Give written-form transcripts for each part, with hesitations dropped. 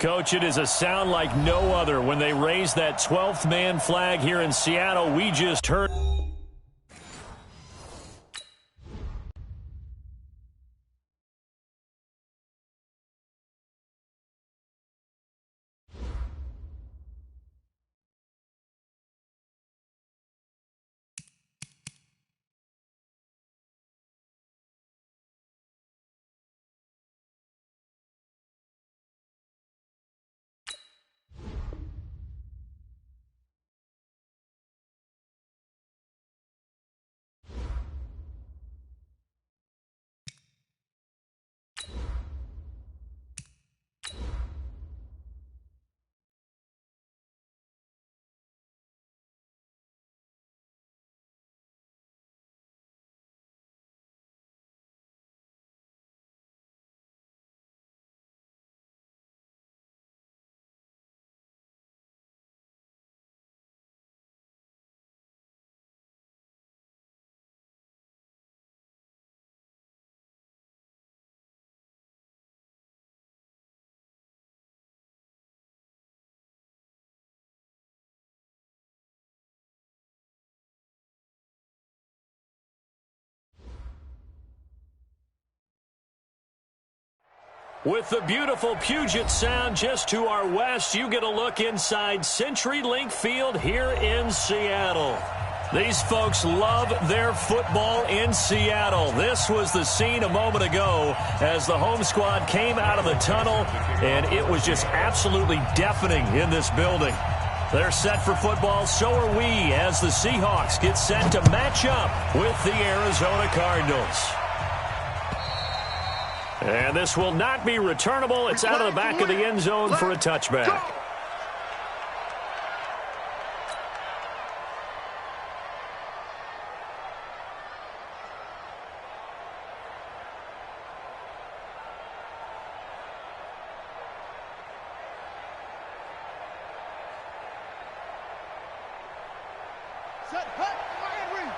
Coach, it is a sound like no other when they raise that 12th man flag here in Seattle. We just heard. With the beautiful Puget Sound just to our west, you get a look inside CenturyLink Field here in Seattle. These folks love their football in Seattle. This was the scene a moment ago as the home squad came out of the tunnel, and it was just absolutely deafening in this building. They're set for football, so are we, as the Seahawks get set to match up with the Arizona Cardinals. And this will not be returnable. It's out of the back of the end zone for a touchback. Set, hut, fire ring.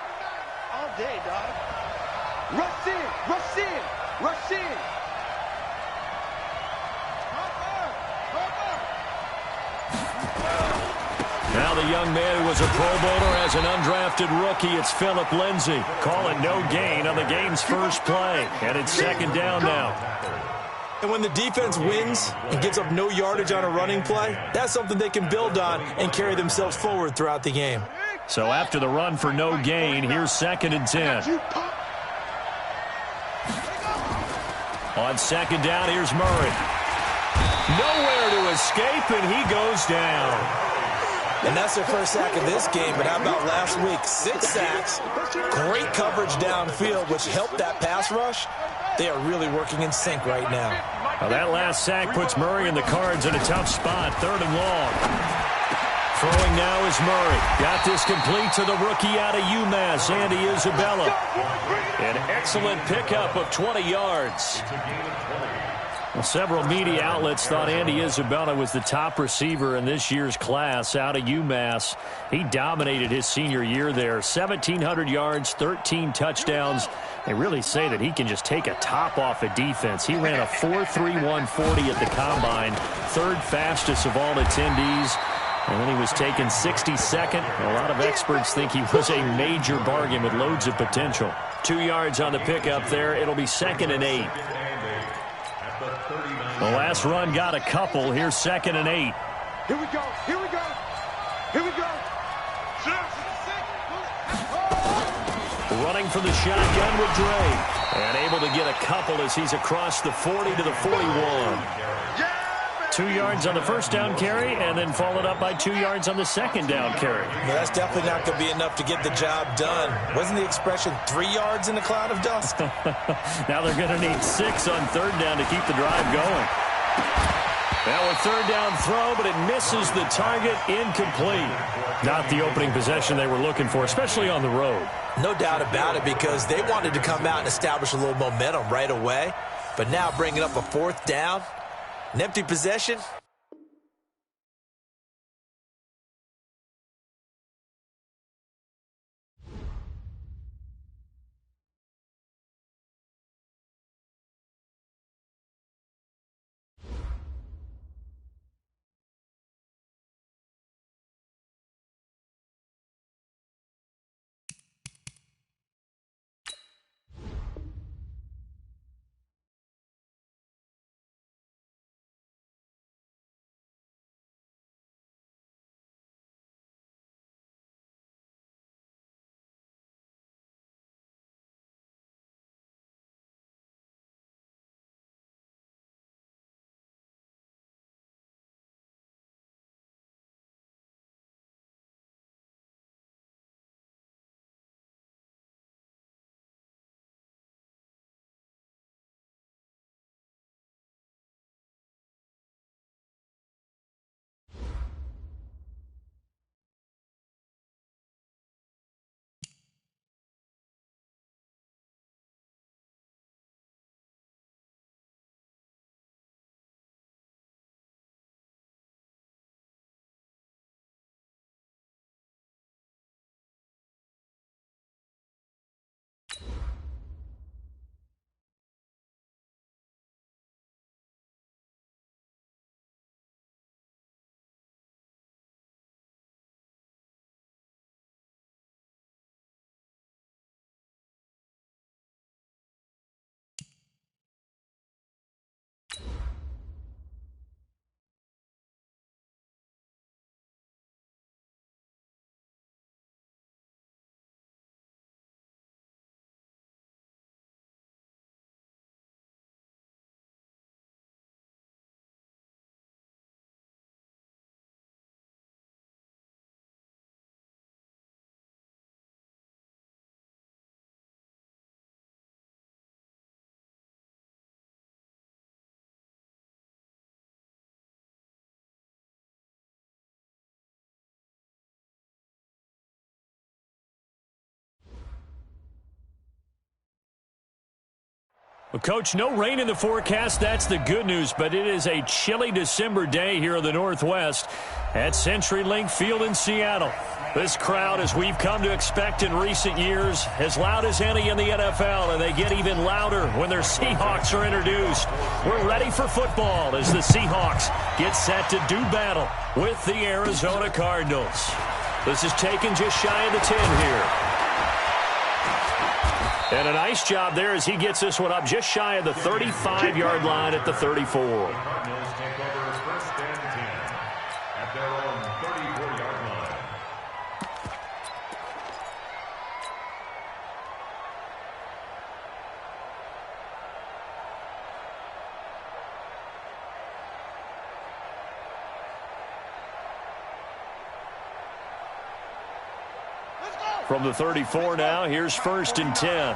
All day, dog. Rush in, rush in, rush in. Now the young man who was a Pro Bowler as an undrafted rookie, it's Phillip Lindsay. Calling no gain on the game's first play. And it's second down now. And when the defense wins and gives up no yardage on a running play, that's something they can build on and carry themselves forward throughout the game. So after the run for no gain, here's 2nd and 10. On second down, here's Murray. Nowhere to escape, and he goes down. And that's their first sack of this game, but how about last week? 6 sacks, great coverage downfield, which helped that pass rush. They are really working in sync right now. Well, that last sack puts Murray and the Cards in a tough spot, 3rd and long. Throwing now is Murray. Got this complete to the rookie out of UMass, Andy Isabella. An excellent pickup of 20 yards. Well, several media outlets thought Andy Isabella was the top receiver in this year's class out of UMass. He dominated his senior year there. 1,700 yards, 13 touchdowns. They really say that he can just take a top off a defense. He ran a 4.31 40 at the Combine, 3rd fastest of all attendees. And then he was taken 62nd. A lot of experts think he was a major bargain with loads of potential. 2 yards on the pickup there. It'll be 2nd and 8. The last run got a couple. Here's 2nd and 8. Here we go. Here we go. Here we go. Running for the shotgun with Dre. And able to get a couple as he's across the 40 to the 41. 2 yards on the first down carry, and then followed up by 2 yards on the second down carry. Well, that's definitely not going to be enough to get the job done. Wasn't the expression 3 yards in a cloud of dust? Now they're going to need 6 on 3rd down to keep the drive going. Now a 3rd down throw, but it misses the target, incomplete. Not the opening possession they were looking for, especially on the road. No doubt about it, because they wanted to come out and establish a little momentum right away. But now bringing up a 4th down, an empty possession. Well, Coach, no rain in the forecast. That's the good news, but it is a chilly December day here in the Northwest at CenturyLink Field in Seattle. This crowd, as we've come to expect in recent years, as loud as any in the NFL, and they get even louder when their Seahawks are introduced. We're ready for football as the Seahawks get set to do battle with the Arizona Cardinals. This is taken just shy of the 10 here. And a nice job there as he gets this one up just shy of the 35-yard line at the 34. Cardinals take over first and 10 at their own 34-yard line. From the 34 now, here's first and 10. Here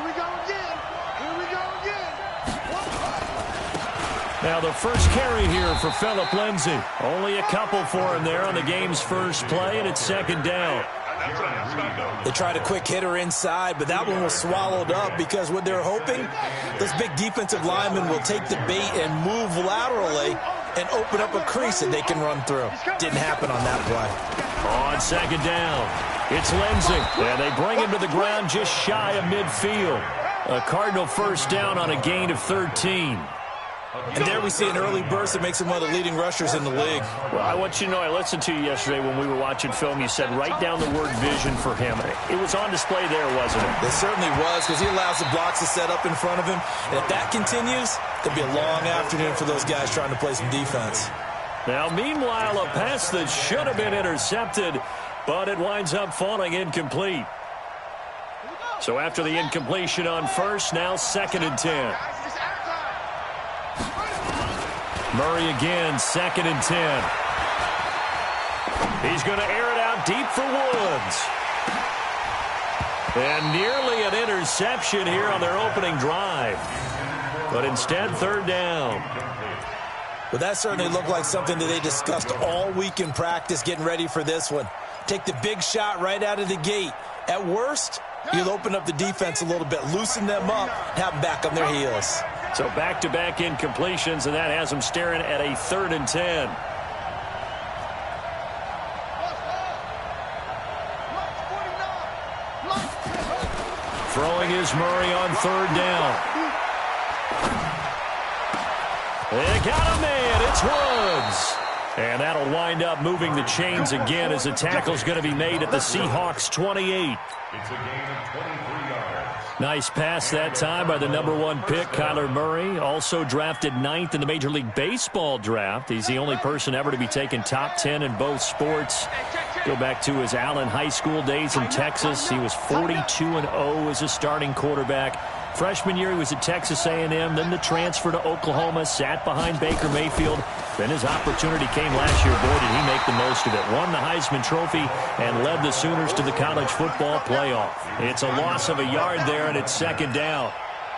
we go again. Here we go again. Now the first carry here for Phillip Lindsay. Only a couple for him there on the game's first play, and it's second down. They tried a quick hitter inside, but that one was swallowed up because what they're hoping, those big defensive linemen will take the bait and move laterally and open up a crease that they can run through. Didn't happen on that play. On second down, it's Lindsay, and they bring him to the ground just shy of midfield. A Cardinal first down on a gain of 13. And there we see an early burst that makes him one of the leading rushers in the league. Well, I want you to know, I listened to you yesterday when we were watching film. You said write down the word vision for him. It was on display there, wasn't it? It certainly was, because he allows the blocks to set up in front of him. And if that continues, it'll be a long afternoon for those guys trying to play some defense. Now, meanwhile, a pass that should have been intercepted, but it winds up falling incomplete. So after the incompletion on first, now second and 10. Murray again, second and 10. He's going to air it out deep for Woods. And nearly an interception here on their opening drive. But instead, third down. Well, that certainly looked like something that they discussed all week in practice getting ready for this one. Take the big shot right out of the gate. At worst, you'll open up the defense a little bit, loosen them up, have them back on their heels. So back-to-back incompletions, and that has them staring at a third and 10. Throwing is Murray on third down. They got a man. It's Woods. And that'll wind up moving the chains again as the tackle's going to be made at the Seahawks 28. It's a gain of 23 yards. Nice pass that time by the #1 pick, Kyler Murray. Also drafted 9th in the Major League Baseball draft. He's the only person ever to be taken top 10 in both sports. Go back to his Allen High School days in Texas. He was 42-0 as a starting quarterback. Freshman year, he was at Texas A&M, then the transfer to Oklahoma, sat behind Baker Mayfield. Then his opportunity came last year. Boy, did he make the most of it. Won the Heisman Trophy and led the Sooners to the college football playoff. It's a loss of a yard there, and it's second down.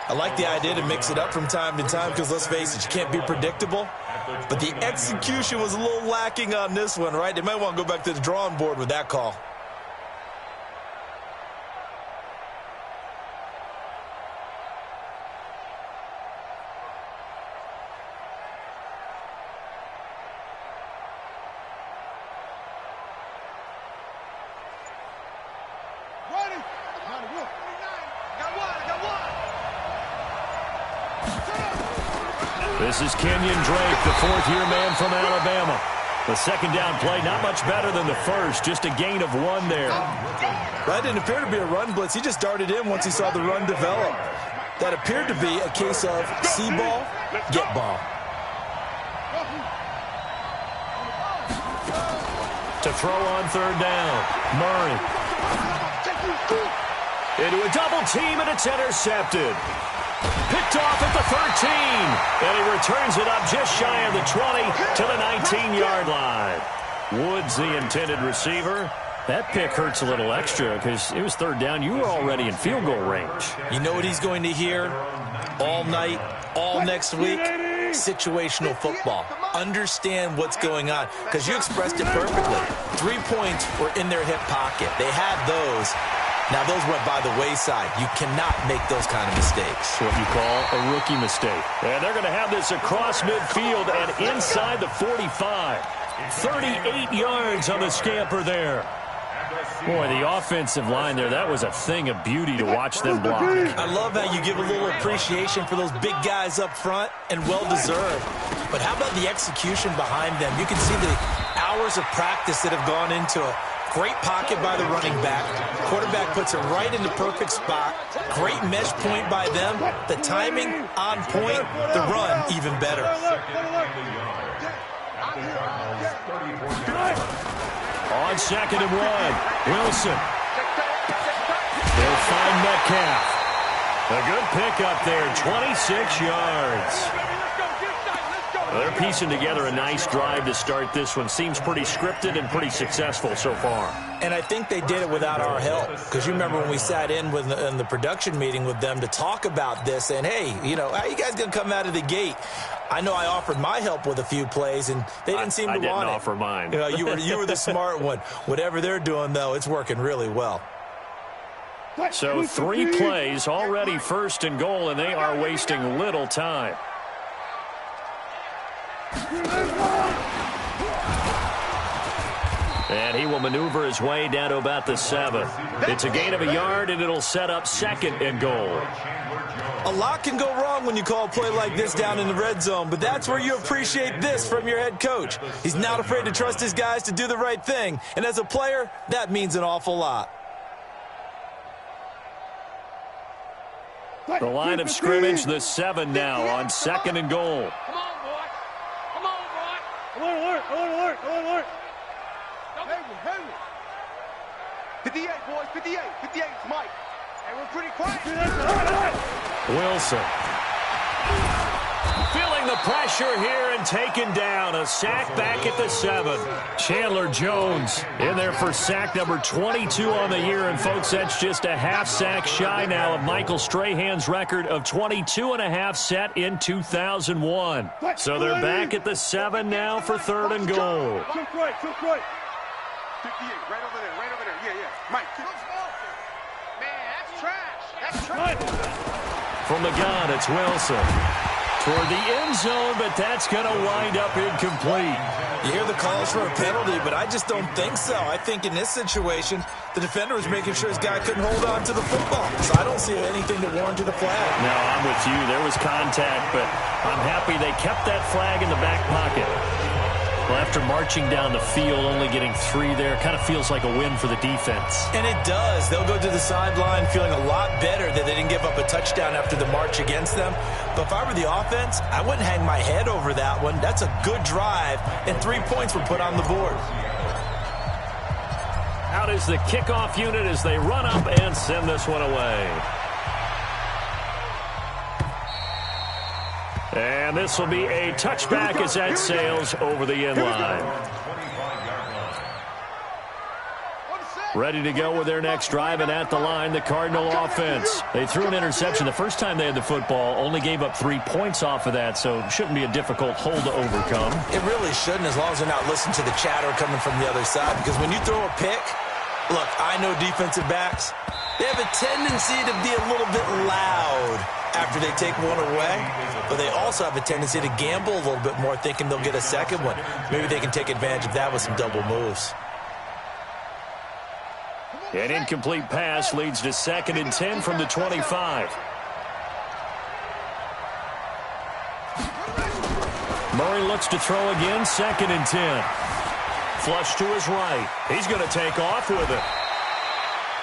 I like the idea to mix it up from time to time because, let's face it, you can't be predictable. But the execution was a little lacking on this one, right? They might want to go back to the drawing board with that call. This is Kenyon Drake, the fourth-year man from Alabama. The second down play, not much better than the first, just a gain of 1 there. That didn't appear to be a run blitz. He just darted in once he saw the run develop. That appeared to be a case of see ball, get ball. To throw on third down, Murray. Into a double team, and it's intercepted. Picked off at the 13, and he returns it up just shy of the 20 to the 19-yard line. Woods, the intended receiver. That pick hurts a little extra because it was third down. You were already in field goal range. You know what he's going to hear all night, all next week? Situational football. Understand what's going on because you expressed it perfectly. 3 points were in their hip pocket. They had those. Now, those went by the wayside. You cannot make those kind of mistakes. What you call a rookie mistake. And they're going to have this across midfield and inside the 45. 38 yards on the scamper there. Boy, the offensive line there, that was a thing of beauty to watch them block. I love how you give a little appreciation for those big guys up front, and well-deserved. But how about the execution behind them? You can see the hours of practice that have gone into it. Great pocket by the running back. Quarterback puts it right in the perfect spot. Great mesh point by them. The timing on point. The run even better. On 2nd and 1, Wilson. They'll find Metcalf. A good pickup there, 26 yards. They're piecing together a nice drive to start this one. Seems pretty scripted and pretty successful so far. And I think they did it without our help. Because you remember when we sat in the production meeting with them to talk about this, and hey, you know, how you guys going to come out of the gate? I know I offered my help with a few plays, and they didn't seem to want it. I didn't offer mine. You know, you were the smart one. Whatever they're doing, though, it's working really well. So 3 plays, already 1st and goal, and they are wasting little time. And he will maneuver his way down to about the 7. It's a gain of a yard, and it'll set up 2nd and goal. A lot can go wrong when you call a play like this down in the red zone, but that's where you appreciate this from your head coach. He's not afraid to trust his guys to do the right thing, and as a player, that means an awful lot. The line of scrimmage, the 7 now on 2nd and goal. Come on, boy. Come on, boy. Alert. 58, boys. 58. 58, Mike. And we're pretty quiet. Wilson. Feeling the pressure here and taken down. A sack back at the 7. Chandler Jones in there for sack number 22 on the year. And, folks, that's just a half sack shy now of Michael Strahan's record of 22.5 set in 2001. So they're back at the 7 now for 3rd and goal. Jump right. 58, right over there. Yeah. Mike. Man, that's trash. That's trash. From the gun, it's Wilson. Toward the end zone, but that's going to wind up incomplete. You hear the calls for a penalty, but I just don't think so. I think in this situation, the defender was making sure his guy couldn't hold on to the football. So I don't see anything that warranted a flag. No, I'm with you. There was contact, but I'm happy they kept that flag in the back pocket. Well, after marching down the field, only getting 3 there, kind of feels like a win for the defense. And it does. They'll go to the sideline feeling a lot better that they didn't give up a touchdown after the march against them. But if I were the offense, I wouldn't hang my head over that one. That's a good drive, and 3 points were put on the board. Out is the kickoff unit as they run up and send this one away. And this will be a touchback as that sails over the end line. Ready to go with their next drive, and at the line, the Cardinal offense. They threw an interception the first time they had the football, only gave up 3 points off of that, so it shouldn't be a difficult hole to overcome. It really shouldn't, as long as they're not listening to the chatter coming from the other side, because when you throw a pick, look, I know defensive backs, they have a tendency to be a little bit loud after they take one away, but they also have a tendency to gamble a little bit more, thinking they'll get a second one. Maybe they can take advantage of that with some double moves. An incomplete pass leads to 2nd and 10 from the 25. Murray looks to throw again, 2nd and 10. Flush to his right. He's going to take off with it.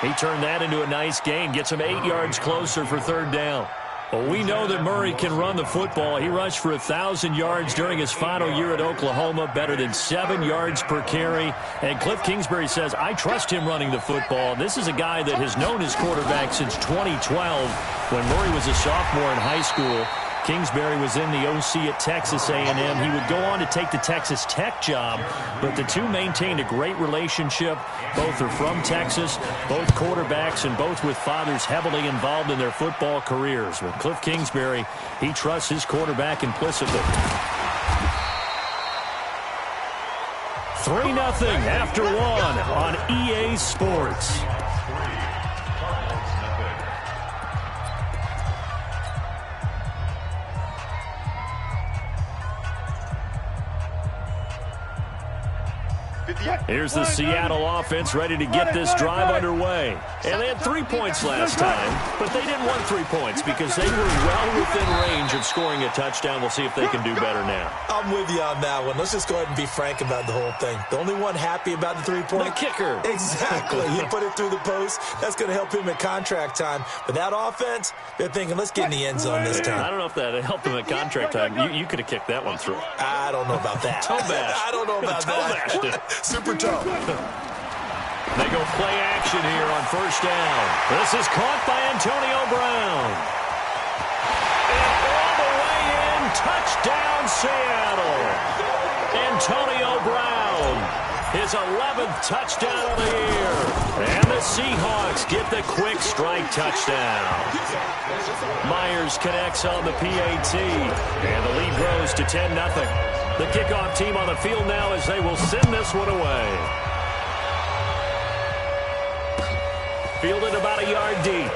He turned that into a nice gain, gets him 8 yards closer for 3rd down. Well, we know that Murray can run the football. He rushed for 1,000 yards during his final year at Oklahoma, better than 7 yards per carry. And Cliff Kingsbury says, I trust him running the football. This is a guy that has known his quarterback since 2012 when Murray was a sophomore in high school. Kingsbury was in the OC at Texas A&M. He would go on to take the Texas Tech job, but the two maintained a great relationship. Both are from Texas, both quarterbacks, and both with fathers heavily involved in their football careers. With Cliff Kingsbury, he trusts his quarterback implicitly. 3-0 after 1 on EA Sports. Here's the Seattle offense ready to get this drive underway. And they had 3 points last time, but they didn't want 3 points because they were well within range of scoring a touchdown. We'll see if they can do better now. I'm with you on that one. Let's just go ahead and be frank about the whole thing. The only one happy about the 3-point. The kicker. Exactly. He put it through the post. That's going to help him at contract time. But that offense, they're thinking, let's get in the end zone this time. I don't know if that helped him at contract time. You could have kicked that one through. I don't know about that. Toe bash. I don't know about that. Super toe. They go play action here on first down. This is caught by Antonio Brown. And all the way in, touchdown Seattle. Antonio Brown, his 11th touchdown of the year. And the Seahawks get the quick strike touchdown. Myers connects on the PAT. And the lead grows to 10-0. The kickoff team on the field now as they will send this one away. Fielded about a yard deep.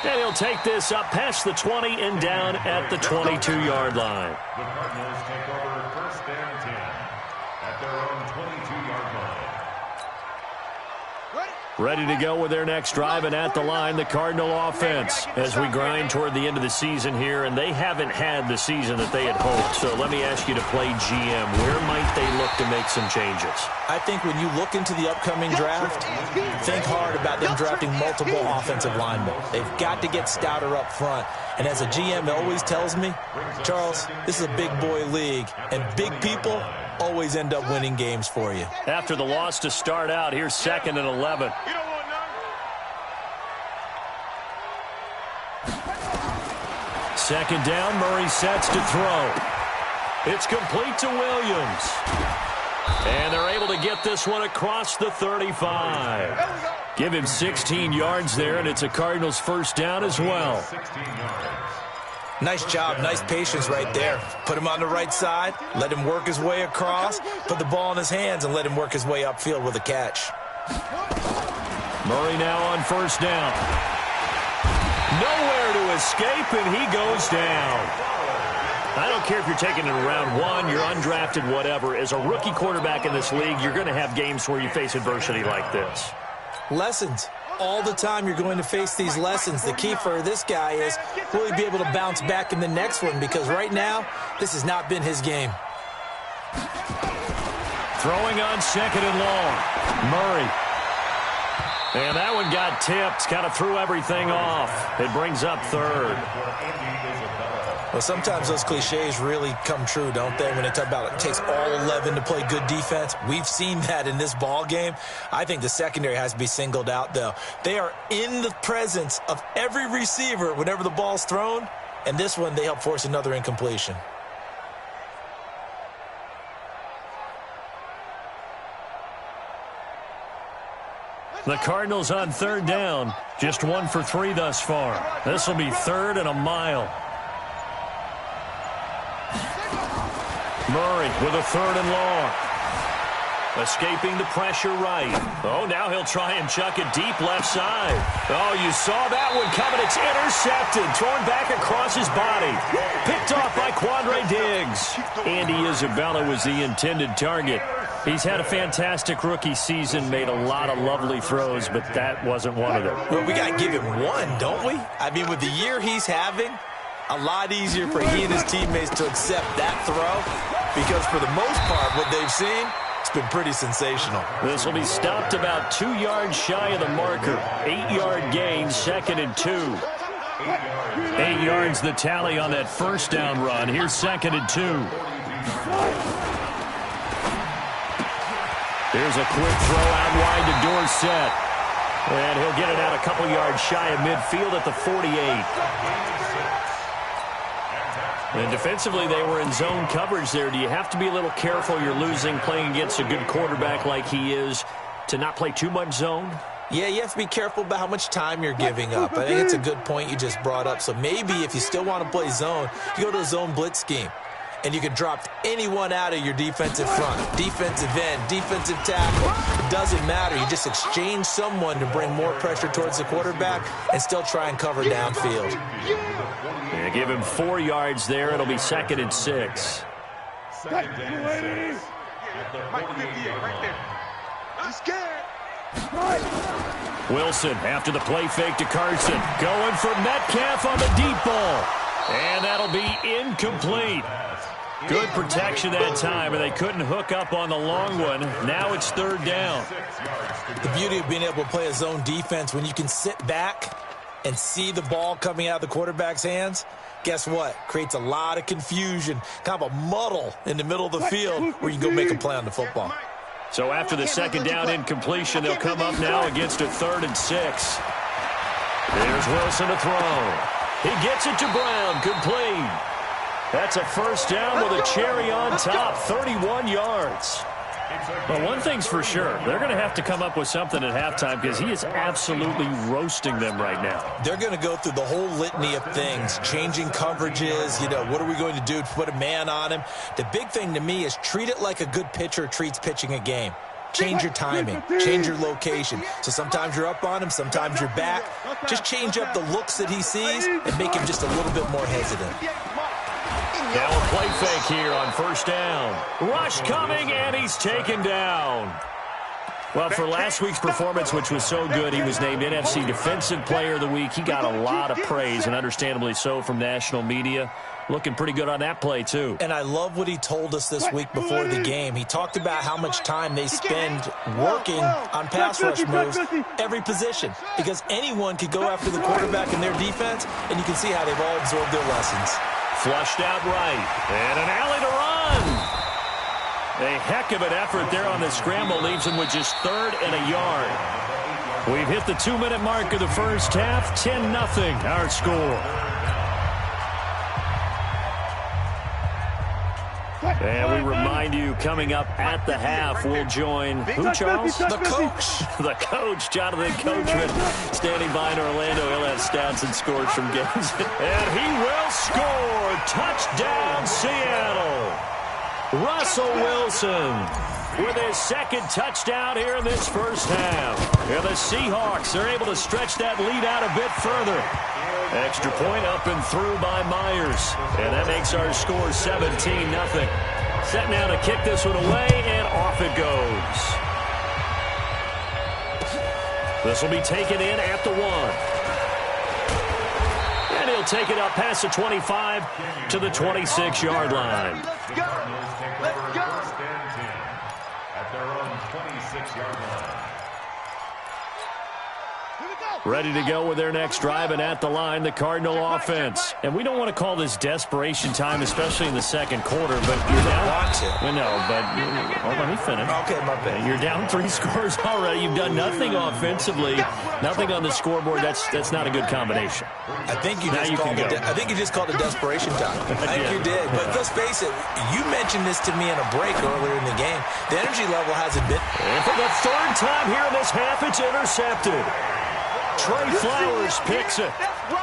And he'll take this up past the 20 and down at the 22-yard line. The Cardinals take over first and 10 at their own 22-yard line. Ready to go with their next drive, and at the line, the Cardinal offense as we grind toward the end of the season here, and they haven't had the season that they had hoped. So let me ask you to play GM. Where might they look to make some changes? I think when you look into the upcoming draft, think hard about them drafting multiple offensive linemen. They've got to get stouter up front. And as a GM always tells me, Charles, this is a big boy league, and big people always end up winning games for you. After the loss to start out, here's 2nd and 11. Second down, Murray sets to throw. It's complete to Williams. And they're able to get this one across the 35. Give him 16 yards there, and it's a Cardinals first down as well. 16 yards. Nice job, nice patience right there. Put him on the right side, let him work his way across, put the ball in his hands, and let him work his way upfield with a catch. Murray now on first down. Nowhere to escape, and he goes down. I don't care if you're taking it in round 1, you're undrafted, whatever. As a rookie quarterback in this league, you're going to have games where you face adversity like this. Lessons. All the time you're going to face these lessons. The key for this guy is will he be able to bounce back in the next one, because right now this has not been his game. Throwing on 2nd and long. Murray. And that one got tipped. Kind of threw everything off. It brings up 3rd. Well, sometimes those cliches really come true, don't they? When they talk about it takes all 11 to play good defense. We've seen that in this ball game. I think the secondary has to be singled out, though. They are in the presence of every receiver whenever the ball's thrown, and this one they help force another incompletion. The Cardinals on 3rd down. Just 1 for 3 thus far. This will be 3rd and a mile. Murray with a 3rd and long. Escaping the pressure right. Oh, now he'll try and chuck it deep left side. Oh, you saw that one coming. It's intercepted. Thrown back across his body. Picked off by Quandre Diggs. Andy Isabella was the intended target. He's had a fantastic rookie season, made a lot of lovely throws, but that wasn't one of them. Well, we got to give him one, don't we? I mean, with the year he's having, a lot easier for he and his teammates to accept that throw, because for the most part, what they've seen, it's been pretty sensational. This will be stopped about 2 yards shy of the marker. 8-yard gain, 2nd and 2. 8 yards the tally on that first down run. Here's 2nd and 2. Here's a quick throw out wide to Dorsett. And he'll get it out a couple yards shy of midfield at the 48. And defensively, they were in zone coverage there. Do you have to be a little careful? You're losing playing against a good quarterback like he is to not play too much zone? Yeah, you have to be careful about how much time you're giving up. I think it's a good point you just brought up. So maybe if you still want to play zone, you go to a zone blitz scheme. And you can drop anyone out of your defensive front. Defensive end, defensive tackle. It doesn't matter. You just exchange someone to bring more pressure towards the quarterback and still try and cover downfield. Yeah, give him 4 yards there. It'll be 2nd and 6. Mike 58, right there. I'm scared. Wilson after the play fake to Carson. Going for Metcalf on the deep ball. And that'll be incomplete. Good protection that time, and they couldn't hook up on the long one. Now it's third down. The beauty of being able to play a zone defense, when you can sit back and see the ball coming out of the quarterback's hands, guess what? Creates a lot of confusion, kind of a muddle in the middle of the field where you can go make a play on the football. So after the second down incompletion, they'll come up now against a 3rd and 6. There's Wilson to throw. He gets it to Brown, complete. That's a first down with a cherry on top, 31 yards. Well, one thing's for sure. They're going to have to come up with something at halftime because he is absolutely roasting them right now. They're going to go through the whole litany of things, changing coverages, what are we going to do to put a man on him? The big thing to me is treat it like a good pitcher treats pitching a game. Change your timing, change your location. So sometimes you're up on him, sometimes you're back. Just change up the looks that he sees and make him just a little bit more hesitant. Now a play fake here on first down. Rush coming, and he's taken down. Well, for last week's performance, which was so good, he was named NFC Defensive Player of the Week. He got a lot of praise, and understandably so, from national media. Looking pretty good on that play, too. And I love what he told us this week before the game. He talked about how much time they spend working on pass rush moves, every position, because anyone could go after the quarterback in their defense, and you can see how they've all absorbed their lessons. Flushed out right, and an alley to run. A heck of an effort there on the scramble leaves him with just 3rd and a yard. We've hit the 2-minute mark of the first half, 10-0 our score. And we remind you, coming up at the half, we'll join who, Charles? The coach. The coach, Jonathan Coachman, standing by in Orlando. He'll have stats and scores from games. And he will score. Touchdown, Seattle. Russell Wilson with his 2nd touchdown here in this first half. And the Seahawks are able to stretch that lead out a bit further. Extra point up and through by Myers. And that makes our score 17-0. Set now to kick this one away, and off it goes. This will be taken in at the 1. And he'll take it up past the 25 to the 26-yard line. Let's go. Let's go. At their own 26-yard line. Ready to go with their next drive, and at the line, the Cardinal offense. And we don't want to call this desperation time, especially in the second quarter, but you're down. Let me finish. Okay, my bad. You're down 3 scores already. You've done nothing offensively, nothing on the scoreboard. That's not a good combination. I think you just called it desperation time. I think you did. But let's face it, you mentioned this to me in a break earlier in the game. The energy level hasn't been. And for the 3rd time here in this half, it's intercepted. Trey Flowers picks it.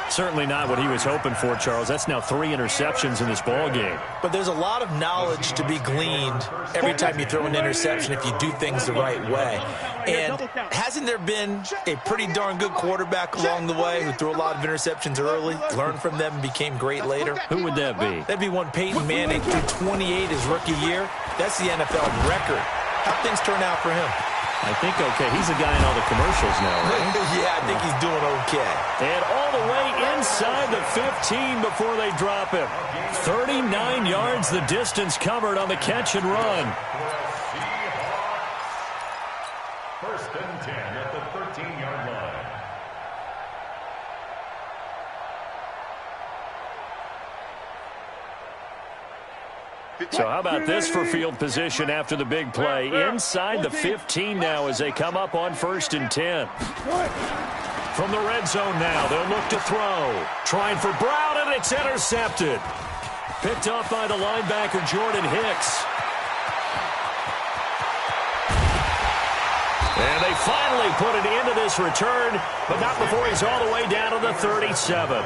Certainly not what he was hoping for, Charles. That's now 3 interceptions in this ball game. But there's a lot of knowledge to be gleaned every time you throw an interception if you do things the right way. And hasn't there been a pretty darn good quarterback along the way who threw a lot of interceptions early, learned from them, and became great later? Who would that be? That'd be one Peyton Manning, threw 28 his rookie year. That's the NFL record. How'd things turn out for him? I think okay. He's a guy in all the commercials now, right? Yeah, I think he's doing okay. And all the way inside the 15 before they drop him. 39 yards the distance covered on the catch and run. First and 10 at the 13-yard line. So how about this for field position after the big play? Inside the 15 now as they come up on 1st and 10. From the red zone now, they'll look to throw. Trying for Brown, and it's intercepted. Picked off by the linebacker, Jordan Hicks. And they finally put an end to this return, but not before he's all the way down to the 37.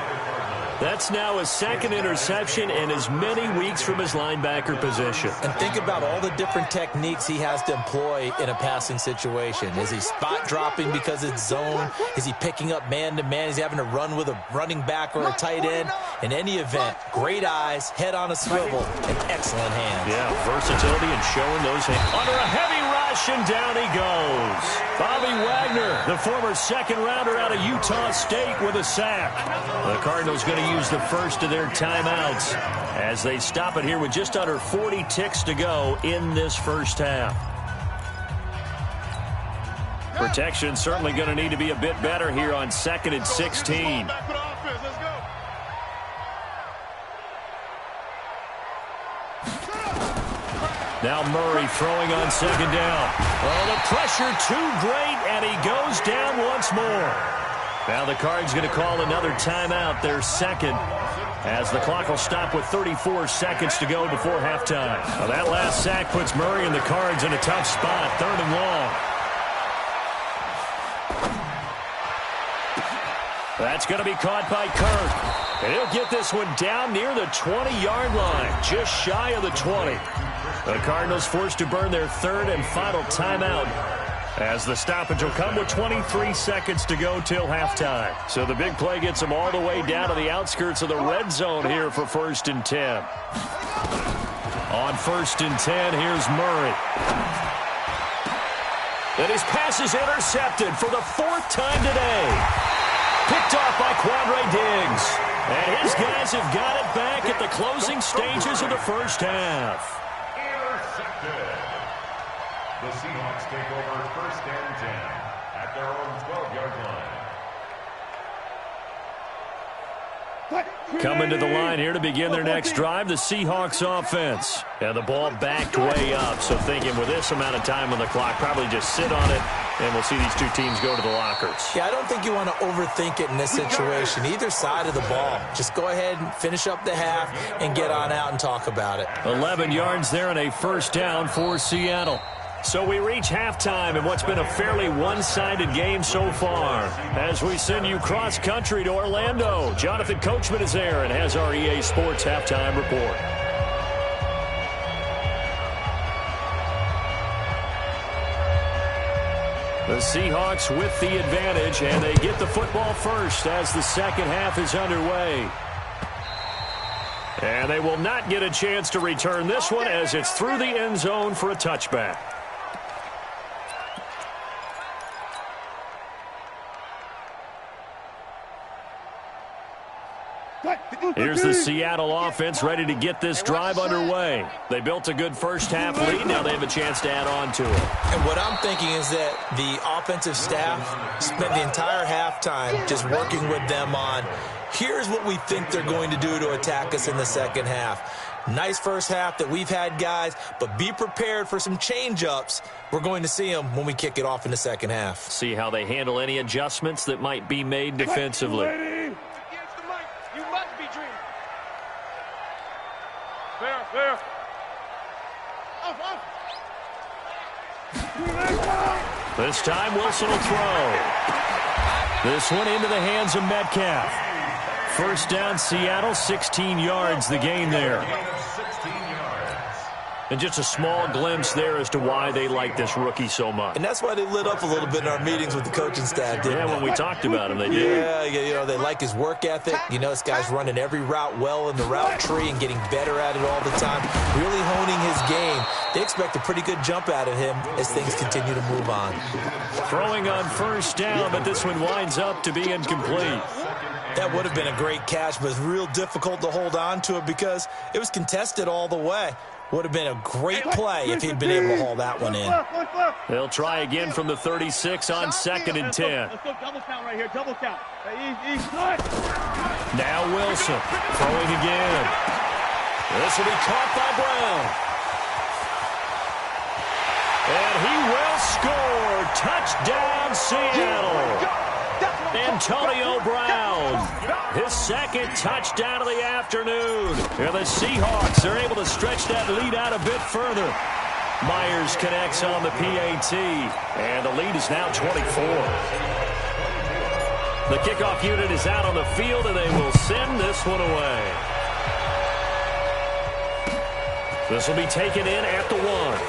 That's now his 2nd interception in as many weeks from his linebacker position. And think about all the different techniques he has to employ in a passing situation. Is he spot dropping because it's zone? Is he picking up man-to-man? Is he having to run with a running back or a tight end? In any event, great eyes, head on a swivel, and excellent hands. Yeah, versatility and showing those hands. Under a heavy rush, and down he goes. Bobby Wagner, the former second-rounder out of Utah State, with a sack. The Cardinals going to use the first of their timeouts as they stop it here with just under 40 ticks to go in this first half. Protection certainly going to need to be a bit better here on 2nd and 16. Now Murray throwing on 2nd down. Oh, the pressure too great, and he goes down once more. Now the Cards going to call another timeout, their second, as the clock will stop with 34 seconds to go before halftime. Now that last sack puts Murray and the Cards in a tough spot, 3rd and long. That's going to be caught by Kirk. And he'll get this one down near the 20-yard line, just shy of the 20. The Cardinals forced to burn their 3rd and final timeout, as the stoppage will come with 23 seconds to go till halftime. So the big play gets them all the way down to the outskirts of the red zone here for 1st and 10. On 1st and 10, here's Murray. And his pass is intercepted for the 4th time today. Picked off by Quandre Diggs. And his guys have got it back at the closing stages of the first half. Intercepted. The Seahawks take over 1st and 10 at their own 12-yard line. Coming to the line here to begin their next drive, the Seahawks offense. And the ball backed way up, so thinking with this amount of time on the clock, probably just sit on it, and we'll see these two teams go to the lockers. Yeah, I don't think you want to overthink it in this situation. Either side of the ball. Just go ahead and finish up the half and get on out and talk about it. 11 yards there and a 1st down for Seattle. So we reach halftime in what's been a fairly one-sided game so far. As we send you cross-country to Orlando, Jonathan Coachman is there and has our EA Sports halftime report. The Seahawks with the advantage, and they get the football first as the second half is underway. And they will not get a chance to return this one as it's through the end zone for a touchback. Here's the Seattle offense ready to get this drive underway. They built a good first half lead. Now they have a chance to add on to it. And what I'm thinking is that the offensive staff spent the entire halftime just working with them on, here's what we think they're going to do to attack us in the second half. Nice first half that we've had, guys, but be prepared for some change-ups. We're going to see them when we kick it off in the second half. See how they handle any adjustments that might be made defensively. There. This time Wilson will throw. This one into the hands of Metcalf. 1st down Seattle, 16 yards the gain there. And just a small glimpse there as to why they like this rookie so much. And that's why they lit up a little bit in our meetings with the coaching staff, didn't they? Yeah, when we talked about him, they did. Yeah, you know, they like his work ethic. You know, this guy's running every route well in the route tree and getting better at it all the time, really honing his game. They expect a pretty good jump out of him as things continue to move on. Throwing on 1st down, but this one winds up to be incomplete. That would have been a great catch, but it's real difficult to hold on to it because it was contested all the way. Would have been a great play if he'd been able to haul that one in. They'll try again from the 36 on 2nd and 10. Let's go double count right here, double count. Now Wilson throwing again. This will be caught by Brown. And he will score. Touchdown, Seattle. Antonio Brown, his 2nd touchdown of the afternoon. And the Seahawks are able to stretch that lead out a bit further. Myers connects on the PAT, and the lead is now 24. The kickoff unit is out on the field, and they will send this one away. This will be taken in at the 1.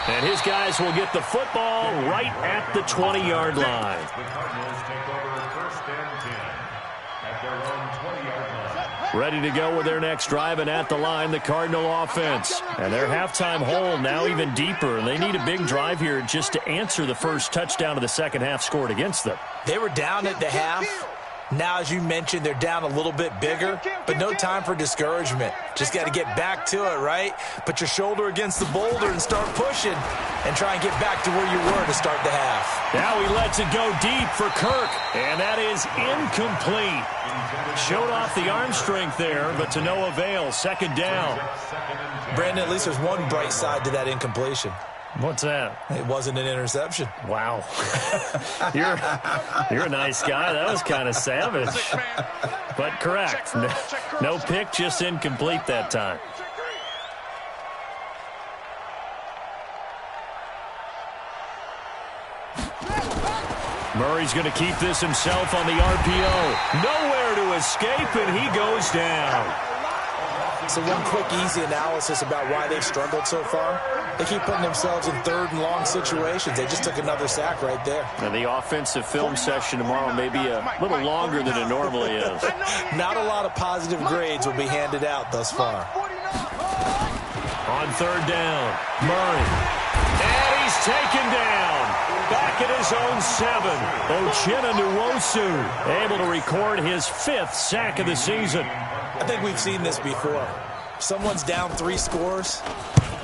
And his guys will get the football right at the 20-yard line. The Cardinals take over 1st and 10 at their own 20-yard line. Ready to go with their next drive, and at the line, the Cardinal offense. And their halftime hole now even deeper, and they need a big drive here just to answer the first touchdown of the second half scored against them. They were down at the half. Now, as you mentioned, they're down a little bit bigger, but no time for discouragement. Just got to get back to it, right? Put your shoulder against the boulder and start pushing and try and get back to where you were to start the half. Now he lets it go deep for Kirk, and that is incomplete. Showed off the arm strength there, but to no avail. Second down. Brandon, at least there's one bright side to that incompletion. What's that? It wasn't an interception. Wow. You're a nice guy. That was kind of savage. But correct. No pick, just incomplete that time. Murray's going to keep this himself on the RPO. Nowhere to escape, and he goes down. So one quick, easy analysis about why they've struggled so far. They keep putting themselves in third and long situations. They just took another sack right there. And the offensive film session tomorrow may be a little longer than it normally is. Not a lot of positive grades will be handed out thus far. On third down, Murray. And he's taken down. Back at his own 7. Uchenna Nwosu able to record his 5th sack of the season. I think we've seen this before. Someone's down 3 scores.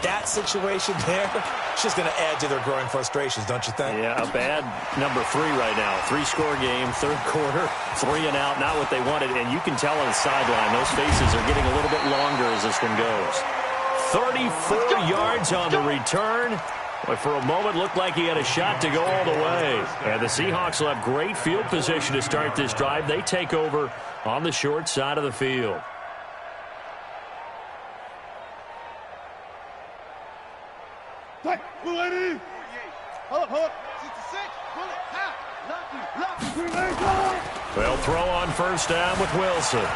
That situation there, it's just going to add to their growing frustrations, don't you think? Yeah, a bad number 3 right now. 3-score game, third quarter, 3 and out, not what they wanted. And you can tell on the sideline, those faces are getting a little bit longer as this one goes. 34 yards on the return. But for a moment, looked like he had a shot to go all the way. And the Seahawks will have great field position to start this drive. They take over on the short side of the field. They'll throw on first down with Wilson.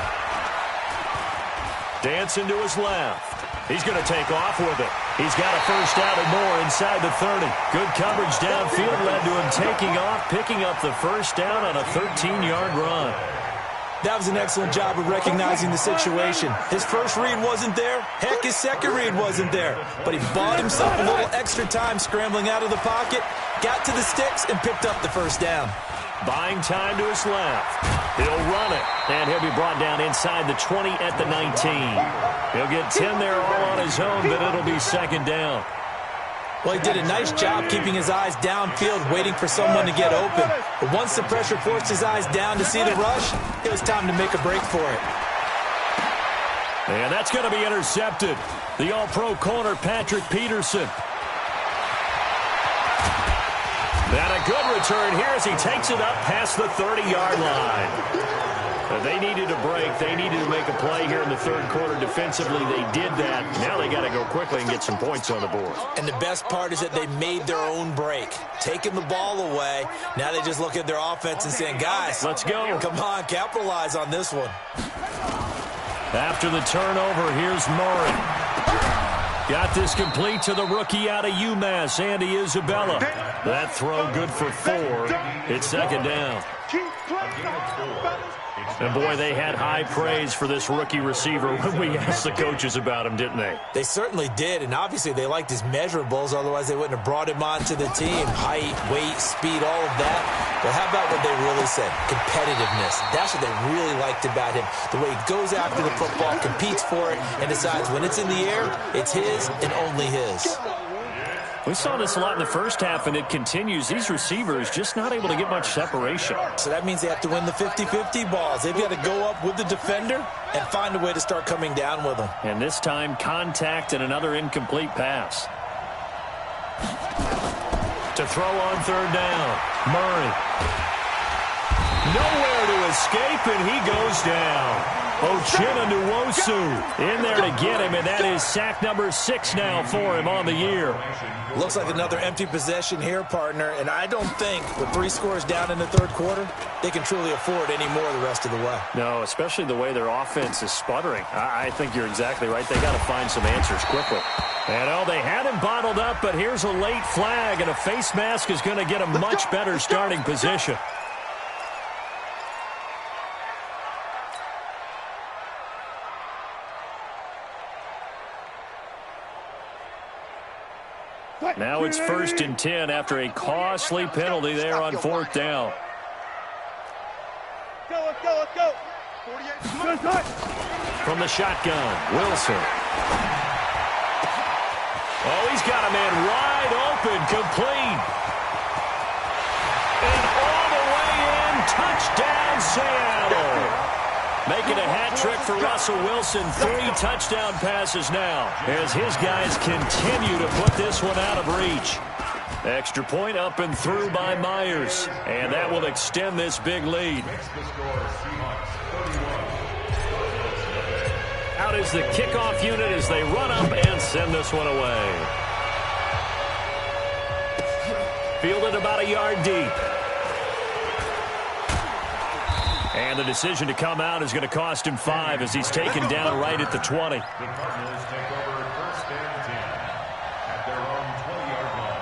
Dancing to his left. He's going to take off with it. He's got a first down and more inside the 30. Good coverage downfield led to him taking off, picking up the first down on a 13-yard run. That was an excellent job of recognizing the situation. His first read wasn't there. Heck, his second read wasn't there. But he bought himself a little extra time scrambling out of the pocket, got to the sticks, and picked up the first down. Buying time to his left. He'll run it, and he'll be brought down inside the 20 at the 19. He'll get 10 there all on his own, but it'll be second down. Well, he did a nice job keeping his eyes downfield, waiting for someone to get open. But once the pressure forced his eyes down to see the rush, it was time to make a break for it. And that's going to be intercepted. The all-pro corner, Patrick Peterson. And a good return here as he takes it up past the 30-yard line. They needed a break. They needed to make a play here in the third quarter defensively. They did that. Now they got to go quickly and get some points on the board. And the best part is that they made their own break, taking the ball away. Now they just look at their offense and saying, guys, let's go. Come on, capitalize on this one. After the turnover, here's Murray. Got this complete to the rookie out of UMass, Andy Isabella. That throw good for 4. It's second down. And, boy, they had high praise for this rookie receiver when we asked the coaches about him, didn't they? They certainly did, and obviously they liked his measurables. Otherwise, they wouldn't have brought him onto the team. Height, weight, speed, all of that. But how about what they really said? Competitiveness. That's what they really liked about him. The way he goes after the football, competes for it, and decides when it's in the air, it's his and only his. We saw this a lot in the first half, and it continues. These receivers just not able to get much separation. So that means they have to win the 50-50 balls. They've got to go up with the defender and find a way to start coming down with them. And this time, contact and another incomplete pass. To throw on third down, Murray. Nowhere to escape, and he goes down. Uchenna Nwosu in there to get him, and that is sack number 6 now for him on the year. Looks like another empty possession here, partner, and I don't think with 3 scores down in the third quarter, they can truly afford any more the rest of the way. No, especially the way their offense is sputtering. I think you're exactly right. They got to find some answers quickly. And, they had him bottled up, but here's a late flag, and a face mask is going to get a much better starting position. Now it's 1st and 10 after a costly penalty there on 4th down. Let's go. From the shotgun, Wilson. Oh, he's got a man wide open, complete. And all the way in, touchdown Seattle. Making a hat trick for Russell Wilson. 3 touchdown passes now as his guys continue to put this one out of reach. Extra point up and through by Myers. And that will extend this big lead. Out is the kickoff unit as they run up and send this one away. Fielded about a yard deep. And the decision to come out is going to cost him 5 as he's taken down right at the 20. The Cardinals take over 1st and 10 at their own 20-yard line.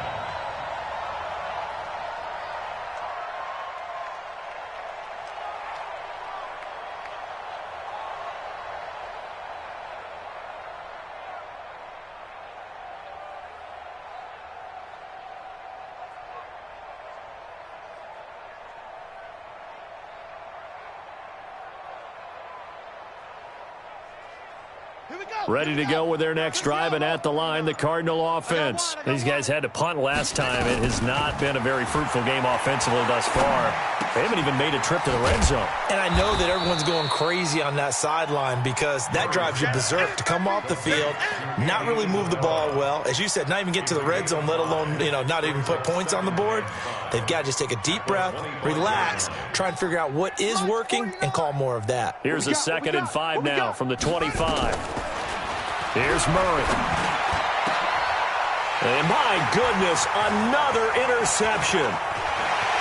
Ready to go with their next drive, and at the line, the Cardinal offense. These guys had to punt last time. It has not been a very fruitful game offensively thus far. They haven't even made a trip to the red zone. And I know that everyone's going crazy on that sideline because that drives you berserk to come off the field, not really move the ball well. As you said, not even get to the red zone, let alone, not even put points on the board. They've got to just take a deep breath, relax, try and figure out what is working, and call more of that. Here's a 2nd and 5 now from the 25. Here's Murray. And my goodness, another interception.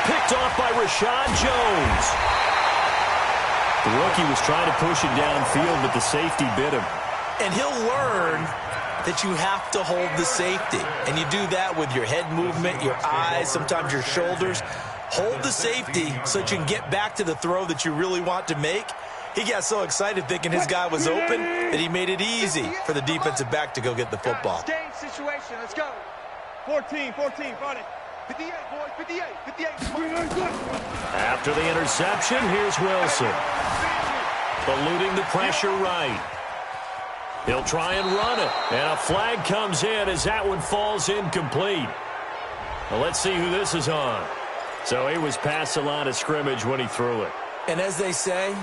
Picked off by Rashad Jones. The rookie was trying to push it downfield, but the safety bit him. And he'll learn that you have to hold the safety. And you do that with your head movement, your eyes, sometimes your shoulders. Hold the safety so that you can get back to the throw that you really want to make. He got so excited thinking his guy was open that he made it easy for the defensive back to go get the football. Game situation. Let's go. 14, 40. 58, boys. 58. After the interception, here's Wilson. Eluding the pressure right. He'll try and run it. And a flag comes in as that one falls incomplete. Well, let's see who this is on. So he was past the line of scrimmage when he threw it. And as they say,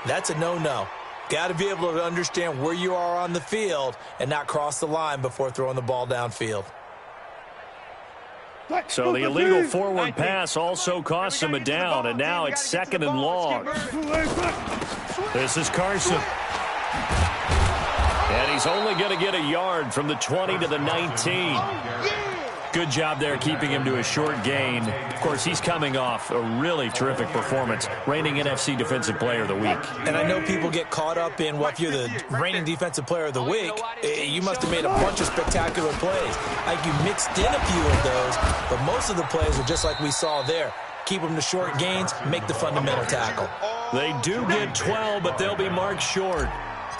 that's a no-no. Got to be able to understand where you are on the field and not cross the line before throwing the ball downfield. So the illegal forward pass also costs him a down, and now it's 2nd and long. This is Carson. And he's only going to get a yard from the 20 to the 19. Good job there keeping him to a short gain. Of course, he's coming off a really terrific performance, reigning NFC Defensive Player of the Week. And I know people get caught up in, well, if you're the reigning Defensive Player of the Week, you must have made a bunch of spectacular plays. Like you mixed in a few of those, but most of the plays are just like we saw there. Keep them to short gains, make the fundamental tackle. They do get 12, but they'll be marked short.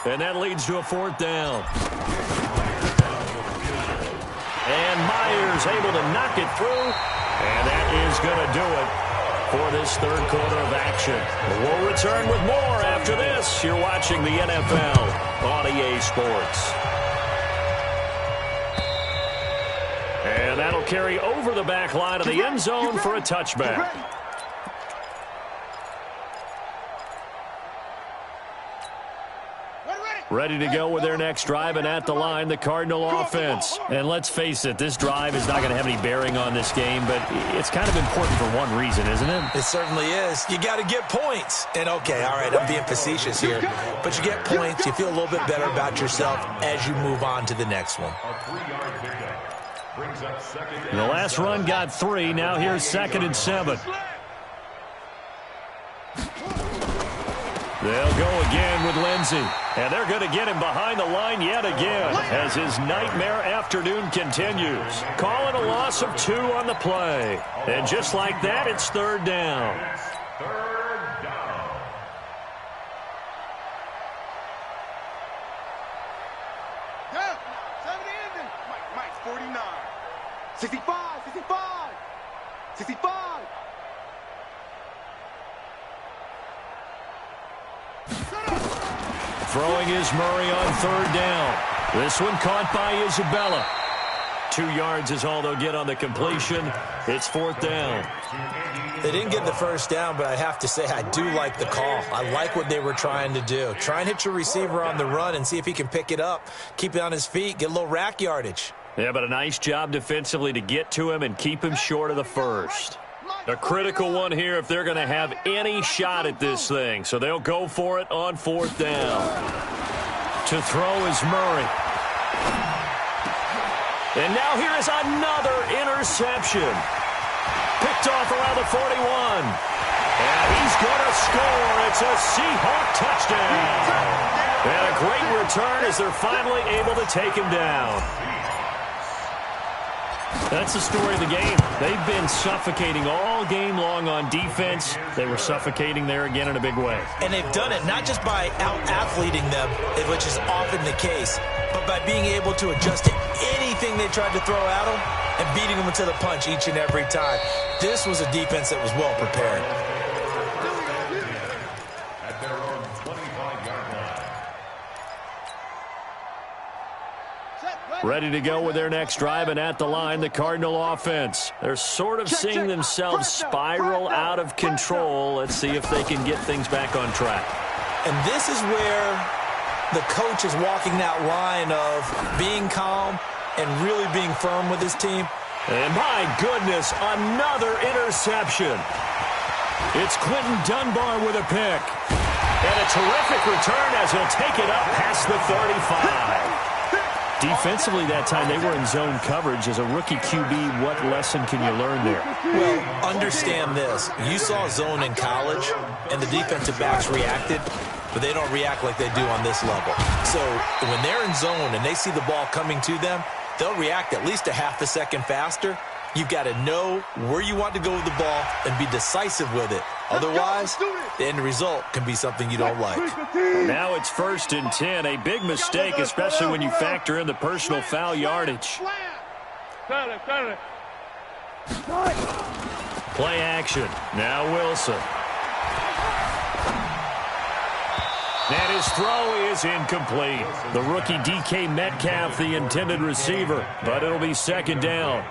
And that leads to a 4th down. And Myers able to knock it through. And that is going to do it for this 3rd quarter of action. We'll return with more after this. You're watching the NFL on EA Sports. And that'll carry over the back line of the end zone for a touchback. Ready to go with their next drive, and at the line, the Cardinal offense. And let's face it, this drive is not going to have any bearing on this game, but it's kind of important for one reason, isn't it? It certainly is. You got to get points. And, okay, all right, I'm being facetious here. But you get points, you feel a little bit better about yourself as you move on to the next one. The last run got 3. Now here's 2nd and 7. They'll go again with Lindsey. And they're going to get him behind the line yet again as his nightmare afternoon continues. Calling a loss of 2 on the play. And just like that, it's 3rd down. Third down. Yeah, 7 ending. Mike, 49. 65, 65, 65. Throwing is Murray on third down. This one caught by Isabella. 2 yards is all they'll get on the completion. It's fourth down. They didn't get the first down, but I have to say I do like the call. I like what they were trying to do. Try and hit your receiver on the run and see if he can pick it up, keep it on his feet, get a little rack yardage. Yeah, but a nice job defensively to get to him and keep him short of the first. A critical one here if they're going to have any shot at this thing. So they'll go for it on fourth down. To throw is Murray. And now here is another interception. Picked off around the 41. And he's going to score. It's a Seahawk touchdown. And a great return as they're finally able to take him down. That's the story of the game. They've been suffocating all game long on defense. They were suffocating there again in a big way. And they've done it not just by out-athleting them, which is often the case, but by being able to adjust to anything they tried to throw at them and beating them to the punch each and every time. This was a defense that was well prepared. At their own 25-yard line. Ready to go with their next drive, and at the line, the Cardinal offense. They're sort of seeing themselves spiral out of control. Let's see if they can get things back on track. And this is where the coach is walking that line of being calm and really being firm with his team. And my goodness, another interception. It's Quentin Dunbar with a pick. And a terrific return as he'll take it up past the 35. Defensively that time, they were in zone coverage. As a rookie QB, what lesson can you learn there? Well, understand this. You saw zone in college, and the defensive backs reacted, but they don't react like they do on this level. So when they're in zone and they see the ball coming to them, they'll react at least a half a second faster. You've got to know where you want to go with the ball and be decisive with it. Otherwise, the end result can be something you don't like. Now it's 1st and 10. A big mistake, especially when you factor in the personal foul yardage. Play action. Now Wilson. And his throw is incomplete. The rookie DK Metcalf, the intended receiver, but it'll be 2nd down.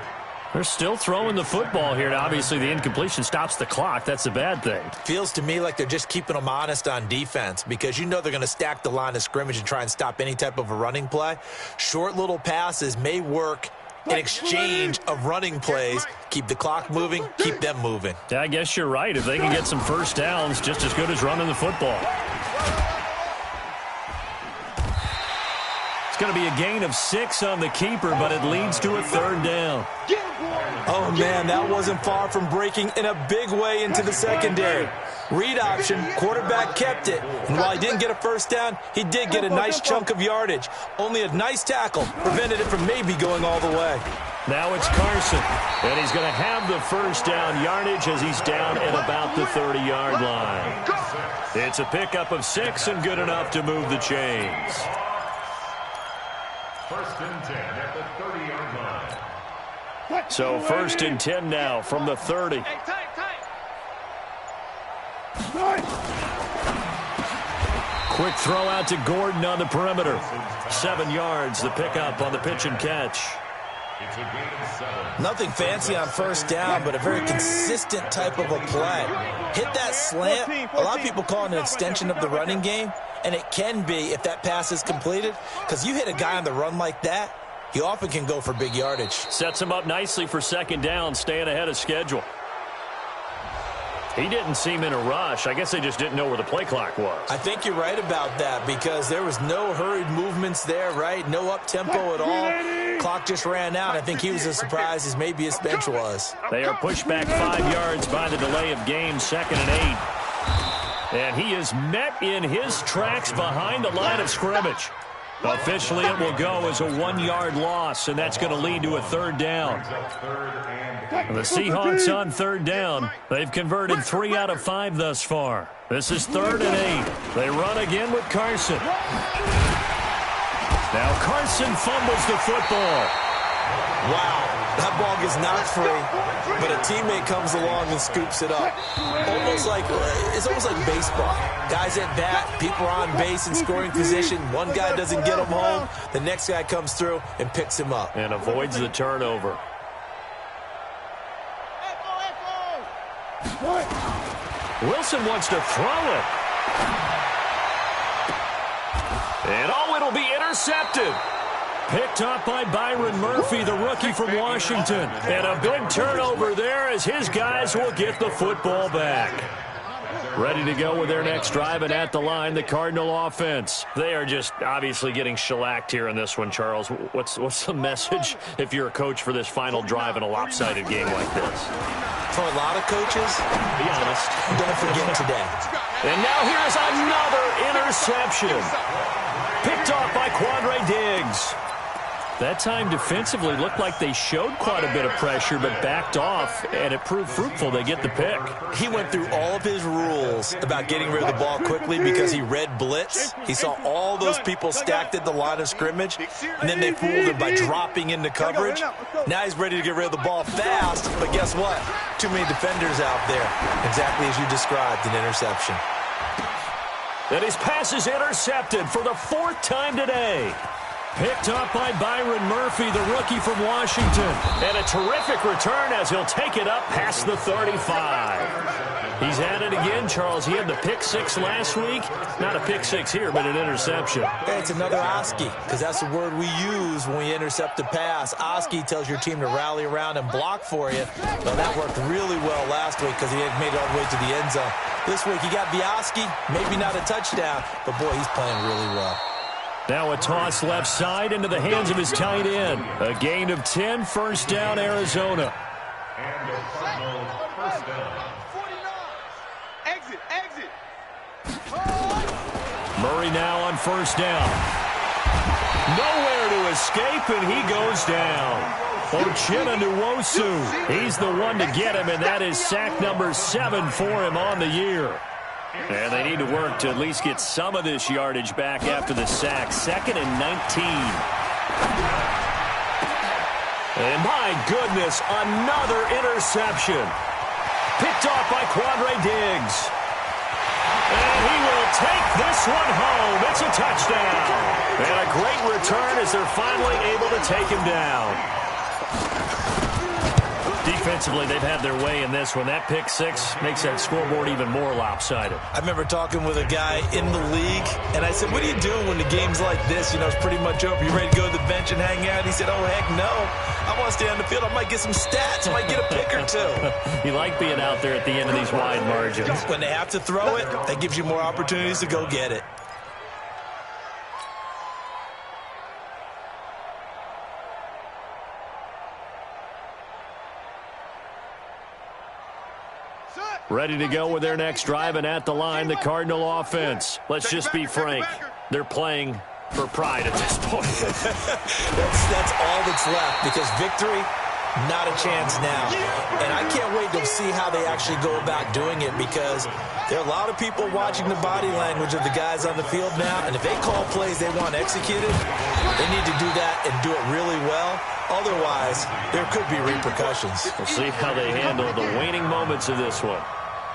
They're still throwing the football here, and obviously the incompletion stops the clock. That's a bad thing. Feels to me like they're just keeping them honest on defense because you know they're going to stack the line of scrimmage and try and stop any type of a running play. Short little passes may work in exchange of running plays. Keep the clock moving, keep them moving. Yeah, I guess you're right. If they can get some first downs, just as good as running the football. It's going to be a gain of 6 on the keeper, but it leads to a 3rd down. Oh, man, that wasn't far from breaking in a big way into the secondary. Read option, quarterback kept it. And while he didn't get a first down, he did get a nice chunk of yardage. Only a nice tackle prevented it from maybe going all the way. Now it's Carson, and he's going to have the first down yardage as he's down at about the 30-yard line. It's a pickup of 6 and good enough to move the chains. 1st and 10 at the 30-yard line. So 1st and 10 now from the 30. Quick throw out to Gordon on the perimeter. 7 yards, the pickup on the pitch and catch. It's a gain of 7. Nothing fancy on first down, but a very consistent type of a play. Hit that slant. A lot of people call it an extension of the running game, and it can be if that pass is completed, because you hit a guy on the run like that, he often can go for big yardage. Sets him up nicely for 2nd down, staying ahead of schedule. He didn't seem in a rush. I guess they just didn't know where the play clock was. I think you're right about that because there was no hurried movements there, right? No up-tempo at all. Clock just ran out. I think he was as surprised as maybe his bench was. They are pushed back 5 yards by the delay of game, 2nd and 8. And he is met in his tracks behind the line of scrimmage. Officially, it will go as a 1-yard loss, and that's going to lead to a 3rd down. The Seahawks on 3rd down. They've converted 3 out of 5 thus far. This is 3rd and 8. They run again with Carson. Now Carson fumbles the football. Wow. That ball gets knocked free, but a teammate comes along and scoops it up. It's almost like baseball. Guys at bat, people are on base in scoring position. One guy doesn't get him home. The next guy comes through and picks him up. And avoids the turnover. Wilson wants to throw it. And it'll be intercepted. Picked up by Byron Murphy, the rookie from Washington. And a big turnover there as his guys will get the football back. Ready to go with their next drive, and at the line, the Cardinal offense. They are just obviously getting shellacked here in this one, Charles. What's the message if you're a coach for this final drive in a lopsided game like this? For a lot of coaches, be honest, don't forget today. And now here's another interception. Picked off by Quandre Diggs. That time defensively looked like they showed quite a bit of pressure but backed off, and it proved fruitful. They get the pick. He went through all of his rules about getting rid of the ball quickly because he read blitz. He saw all those people stacked at the line of scrimmage, and then they fooled him by dropping into coverage. Now he's ready to get rid of the ball fast, but guess what? Too many defenders out there. Exactly as you described, an interception. And his pass is intercepted for the 4th time today. Picked up by Byron Murphy, the rookie from Washington. And a terrific return as he'll take it up past the 35. He's at it again, Charles. He had the pick 6 last week. Not a pick 6 here, but an interception. Hey, it's another Oski, because that's the word we use when we intercept a pass. Oski tells your team to rally around and block for you. Well, that worked really well last week because he had made it all the way to the end zone. This week he got the Oski, maybe not a touchdown, but boy, he's playing really well. Now a toss left side into the hands of his tight end. A gain of 10, first down, Arizona. And the Cardinals, first down. 49. Exit. Murray now on first down. Nowhere to escape, and he goes down. Uchenna Nwosu, he's the one to get him, and that is sack number 7 for him on the year. And they need to work to at least get some of this yardage back after the sack. 2nd and 19. And my goodness, another interception. Picked off by Quandre Diggs. And he will take this one home. It's a touchdown. And a great return as they're finally able to take him down. Defensively, they've had their way in this one. That pick 6 makes that scoreboard even more lopsided. I remember talking with a guy in the league, and I said, what are you doing when the game's like this? You know, it's pretty much over. You ready to go to the bench and hang out? He said, oh, heck no. I want to stay on the field. I might get some stats. I might get a pick or 2. You like being out there at the end of these wide margins. When they have to throw it, that gives you more opportunities to go get it. Ready to go with their next drive, and at the line, the Cardinal offense. Let's just be frank. They're playing for pride at this point. that's all that's left, because victory, not a chance now. And I can't wait to see how they actually go about doing it, because there are a lot of people watching the body language of the guys on the field now, and if they call plays they want executed, they need to do that and do it really well. Otherwise, there could be repercussions. We'll see how they handle the waning moments of this one.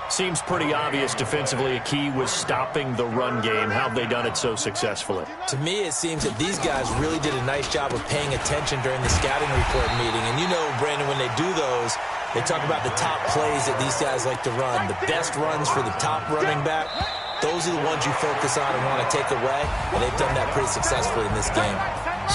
Seems pretty obvious defensively a key was stopping the run game. How have they done it so successfully? To me, it seems that these guys really did a nice job of paying attention during the scouting report meeting. And you know, Brandon, when they do those, they talk about the top plays that these guys like to run. The best runs for the top running back, those are the ones you focus on and want to take away. And they've done that pretty successfully in this game.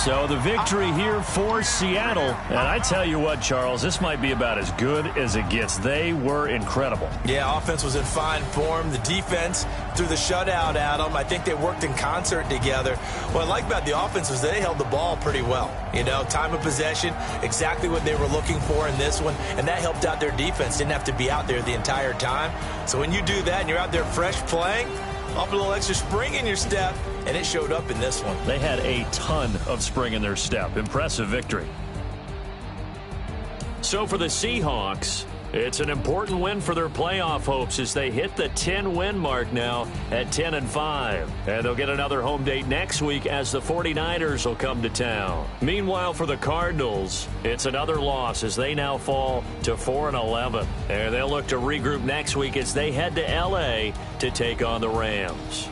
So the victory here for Seattle. And I tell you what, Charles, this might be about as good as it gets. They were incredible. Yeah, offense was in fine form. The defense threw the shutout at them. I think they worked in concert together. What I like about the offense was they held the ball pretty well. You know, time of possession, exactly what they were looking for in this one. And that helped out their defense. Didn't have to be out there the entire time. So when you do that and you're out there fresh playing, off a little extra spring in your step, and it showed up in this one. They had a ton of spring in their step. Impressive victory. So for the Seahawks, It's an important win for their playoff hopes as they hit the 10-win mark now at 10-5. And they'll get another home date next week as the 49ers will come to town. Meanwhile, for the Cardinals, it's another loss as they now fall to 4-11. And they'll look to regroup next week as they head to L.A. to take on the Rams.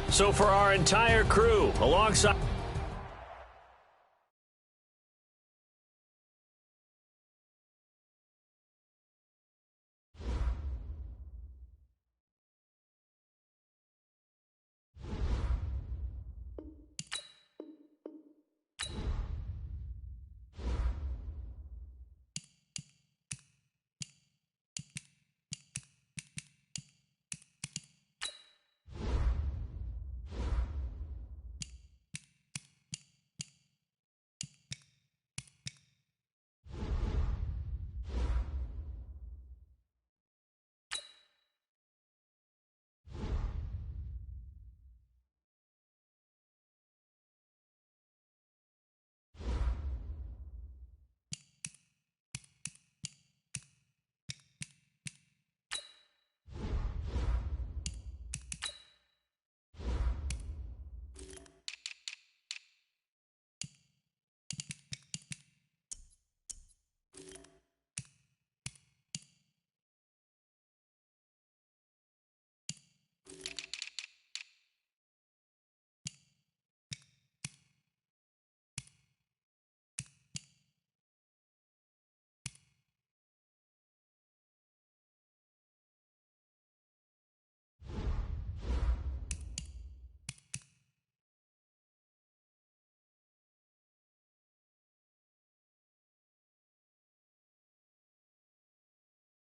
So for our entire crew, alongside